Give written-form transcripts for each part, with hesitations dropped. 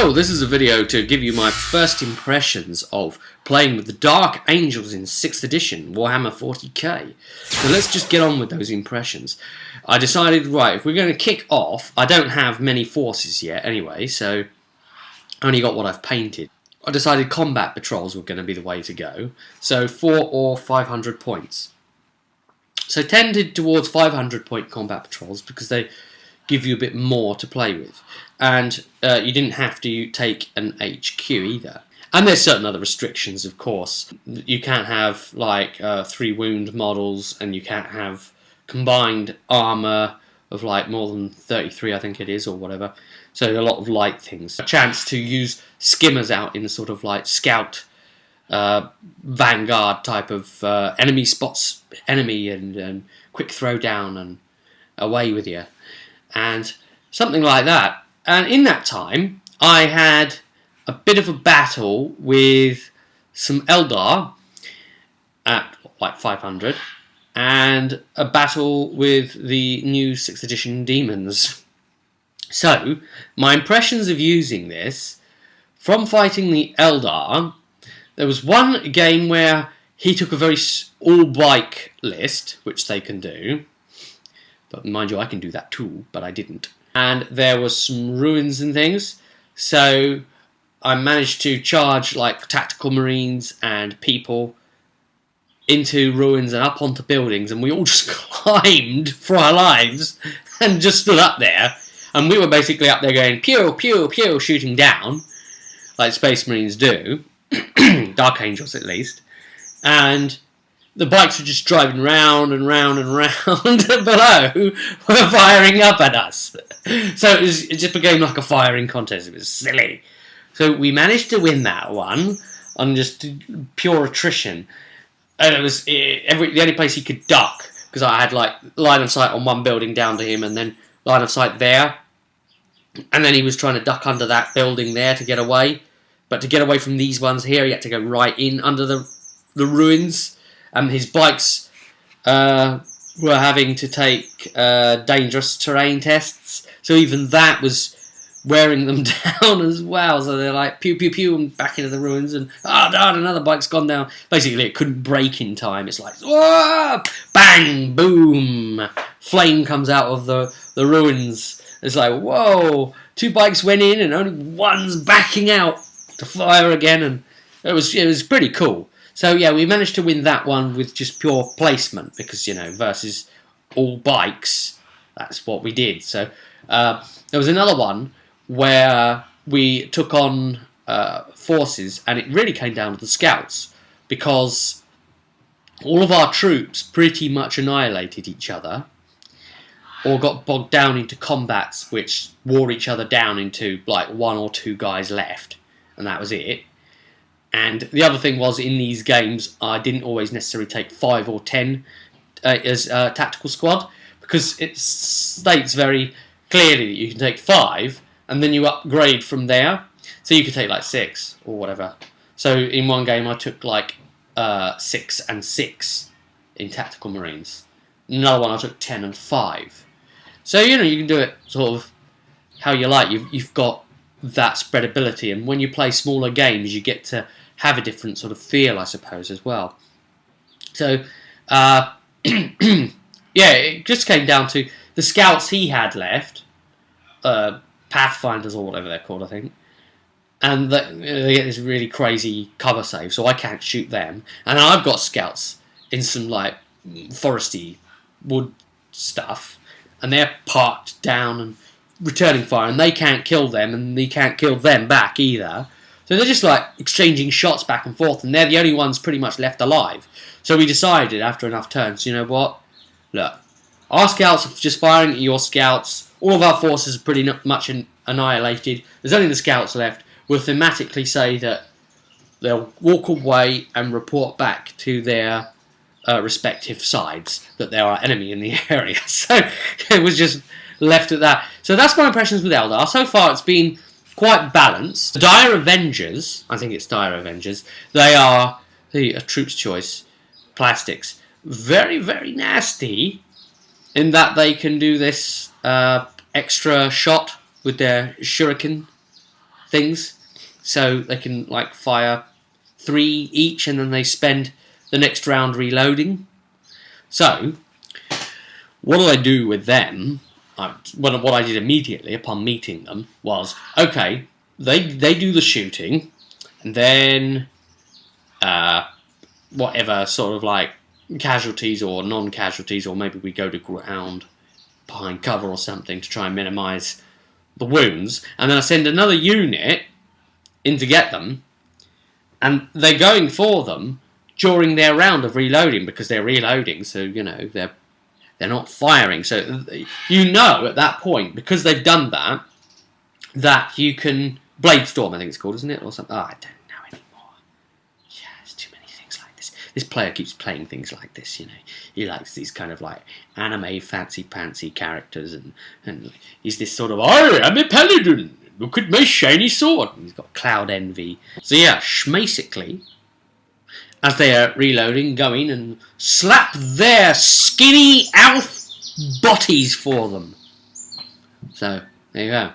So, this is a video to give you my first impressions of playing with the Dark Angels in 6th edition, Warhammer 40k. So let's just get on with those impressions. I decided, right, if we're going to kick off, I don't have many forces yet anyway, so I only got what I've painted. I decided combat patrols were going to be the way to go, so 400 or 500 points. So tended towards 500 point combat patrols because they give you a bit more to play with, and you didn't have to take an HQ either. And there's certain other restrictions, of course. You can't have like 3 wound models, and you can't have combined armor of like more than 33, I think it is, or whatever. So a lot of light things. A chance to use skimmers out in a sort of like scout vanguard type of enemy spots enemy and quick throw down and away with you, and something like that. And in that time I had a bit of a battle with some Eldar at like 500, and a battle with the new 6th edition demons. So my impressions of using this from fighting the Eldar, there was one game where he took a very all-bike list, which they can do. But mind you, I can do that too, but I didn't. And there was some ruins and things, so I managed to charge like tactical marines and people into ruins and up onto buildings, and we all just climbed for our lives and just stood up there. And we were basically up there going pew, pew, pew, shooting down, like Space Marines do. Dark Angels at least. And the bikes were just driving round and round and round below, were firing up at us. So it just became like a firing contest. It was silly. So we managed to win that one on just pure attrition. And it was the only place he could duck, because I had like line of sight on one building down to him and then line of sight there. And then he was trying to duck under that building there to get away. But to get away from these ones here, he had to go right in under the ruins. His bikes were having to take dangerous terrain tests. So even that was wearing them down as well. So they're like pew, pew, pew, and back into the ruins. And darn, another bike's gone down. Basically, it couldn't brake in time. It's like, whoa, bang, boom. Flame comes out of the ruins. It's like, whoa, 2 bikes went in and only one's backing out to fire again, and it was pretty cool. So yeah, we managed to win that one with just pure placement, because, you know, versus all bikes, that's what we did. So there was another one where we took on forces, and it really came down to the scouts, because all of our troops pretty much annihilated each other, or got bogged down into combats which wore each other down into like 1 or 2 guys left, and that was it. And the other thing was, in these games, I didn't always necessarily take 5 or 10 as a tactical squad, because it states very clearly that you can take 5, and then you upgrade from there. So you could take like 6 or whatever. So in one game I took like 6 and 6 in tactical marines. Another one I took 10 and 5. So, you know, you can do it sort of how you like. You've got that spreadability, and when you play smaller games, you get to have a different sort of feel, I suppose, as well. So, yeah, it just came down to the scouts he had left, Pathfinders or whatever they're called, I think, and they get this really crazy cover save, so I can't shoot them. And I've got scouts in some like foresty wood stuff, and they're parked down and returning fire, and they can't kill them, and they can't kill them back either. So they're just like exchanging shots back and forth, and they're the only ones pretty much left alive. So we decided after enough turns, you know what? Look, our scouts are just firing at your scouts. All of our forces are pretty much annihilated. There's only the scouts left. We'll thematically say that they'll walk away and report back to their respective sides that there are enemy in the area. So it was just left at that. So that's my impressions with Eldar. So far it's been quite balanced. The Dire Avengers, I think it's Dire Avengers, they are a Troop's Choice plastics. Very, very nasty in that they can do this extra shot with their shuriken things, so they can like fire 3 each, and then they spend the next round reloading. So what do I do with them? What I did immediately upon meeting them was, okay, they do the shooting, and then whatever sort of like casualties or non-casualties, or maybe we go to ground behind cover or something to try and minimise the wounds, and then I send another unit in to get them, and they're going for them during their round of reloading, because they're reloading, so you know they're not firing. So you know at that point, because they've done that, that you can Blade Storm, I think it's called, isn't it, or something? Oh, I don't know anymore. Yeah, there's too many things like this. This player keeps playing things like this, you know. He likes these kind of like anime fancy characters, and he's this sort of, I am a paladin, look at my shiny sword. And he's got cloud envy. So yeah, basically, as they are reloading, go in and slap their skinny elf botties for them. So there you go.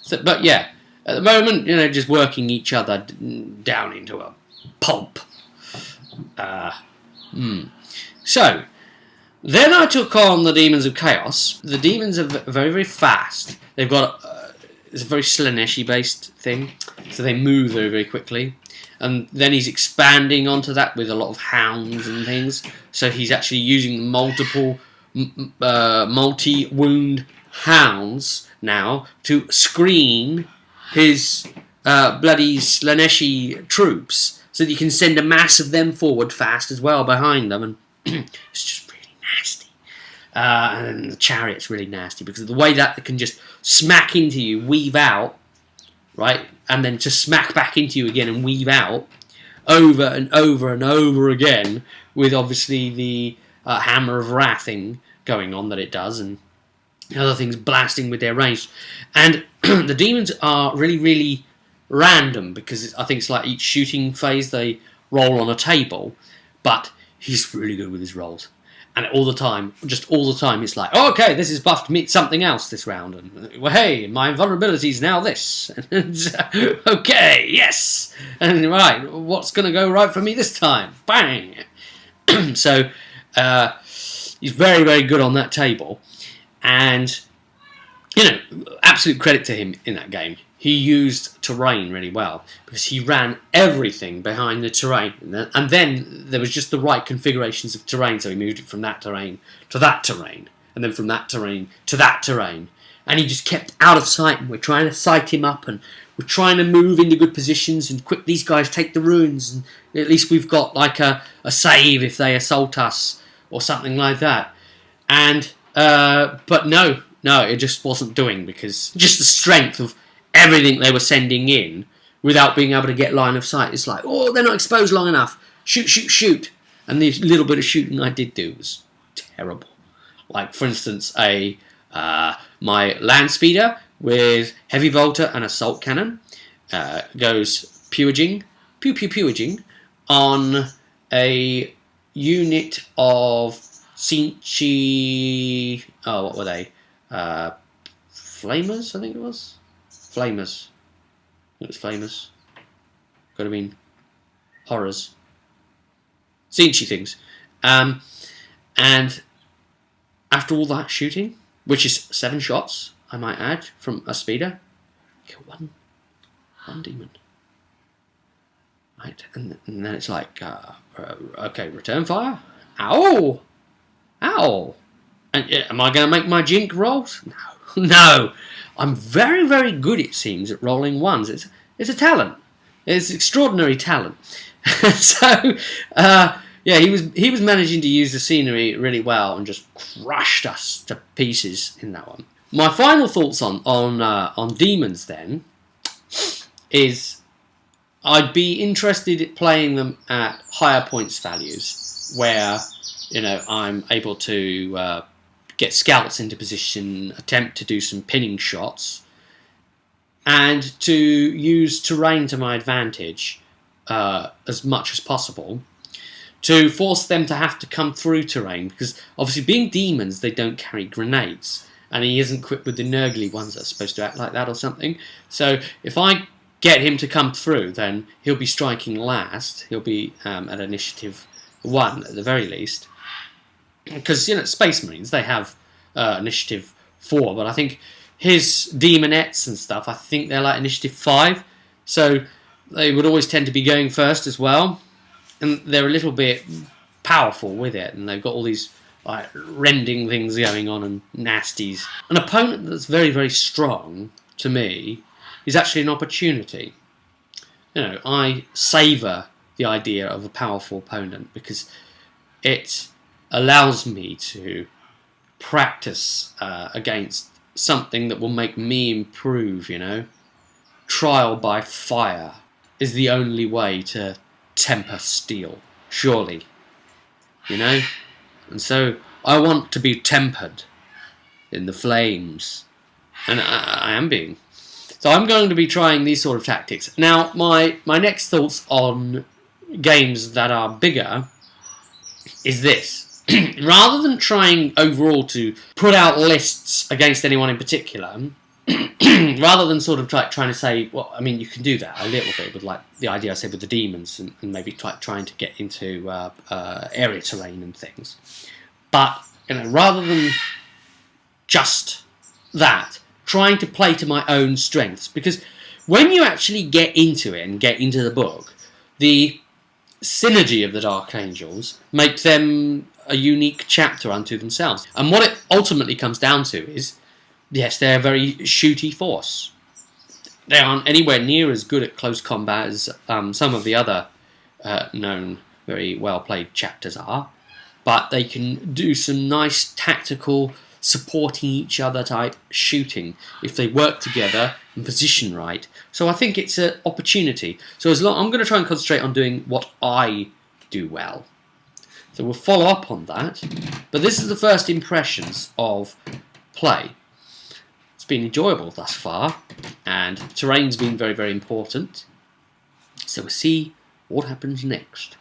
So, but yeah, at the moment, you know, just working each other down into a pulp. So then I took on the Demons of Chaos. The demons are very, very fast. They've got it's a very Slaneshi based thing, so they move very, very quickly. And then he's expanding onto that with a lot of hounds and things. So he's actually using multiple multi-wound hounds now to screen his bloody Slaneshi troops, so that you can send a mass of them forward fast as well behind them. And it's just really nasty. And the chariot's really nasty, because of the way that they can just smack into you, weave out, right? And then just smack back into you again and weave out over and over and over again, with obviously the Hammer of Wrathing going on that it does, and other things blasting with their range. And the demons are really, really random, because I think it's like each shooting phase they roll on a table, but he's really good with his rolls. And all the time, it's like, oh, okay, this is buffed me something else this round, and well, hey, my invulnerability is now this. Okay, yes, and right, what's going to go right for me this time? Bang! So he's very, very good on that table, and you know, absolute credit to him in that game. He used terrain really well, because he ran everything behind the terrain, and then there was just the right configurations of terrain, so he moved it from that terrain to that terrain, and then from that terrain to that terrain, and he just kept out of sight, and we're trying to sight him up, and we're trying to move into good positions, and quick, these guys take the ruins, and at least we've got like a save if they assault us, or something like that. And but no, it just wasn't doing, because just the strength of everything they were sending in without being able to get line of sight. It's like, oh, they're not exposed long enough. Shoot. And the little bit of shooting I did do was terrible. Like, for instance, my land speeder with heavy bolter and assault cannon goes pewaging on a unit of Sinchi. Oh, what were they? Flamers, I think it was. Flamers. It was Flamers. Could have been horrors. Sinchi things. And after all that shooting, which is 7 shots, I might add, from a speeder, kill one demon. Right, and then it's like, okay, return fire. Ow! And am I going to make my jink rolls? No. I'm very, very good, it seems, at rolling ones. It's a talent. It's extraordinary talent. So, yeah, he was managing to use the scenery really well and just crushed us to pieces in that one. My final thoughts on demons then is I'd be interested in playing them at higher points values, where you know I'm able to get scouts into position, attempt to do some pinning shots, and to use terrain to my advantage as much as possible, to force them to have to come through terrain, because obviously being demons, they don't carry grenades, and he isn't equipped with the nurgly ones that are supposed to act like that or something. So if I get him to come through, then he'll be striking last. He'll be at initiative 1 at the very least. Because, you know, Space Marines, they have initiative 4, but I think his demonettes and stuff, I think they're like initiative 5. So they would always tend to be going first as well. And they're a little bit powerful with it, and they've got all these like rending things going on and nasties. An opponent that's very, very strong, to me, is actually an opportunity. You know, I savour the idea of a powerful opponent because it allows me to practice against something that will make me improve, you know. Trial by fire is the only way to temper steel, surely, you know. And so I want to be tempered in the flames, and I am being. So I'm going to be trying these sort of tactics. Now, my next thoughts on games that are bigger is this. Rather than trying overall to put out lists against anyone in particular, rather than sort of trying to say, well, I mean, you can do that a little bit with like the idea I said with the demons and maybe trying to get into area terrain and things. But, you know, rather than just that, trying to play to my own strengths, because when you actually get into it and get into the book, the synergy of the Dark Angels makes them a unique chapter unto themselves. And what it ultimately comes down to is, yes, they're a very shooty force. They aren't anywhere near as good at close combat as some of the other known, very well-played chapters are, but they can do some nice tactical, supporting each other type shooting if they work together and position right. So I think it's an opportunity. So I'm going to try and concentrate on doing what I do well. So we'll follow up on that. But this is the first impressions of play. It's been enjoyable thus far, and terrain's been very, very important. So we'll see what happens next.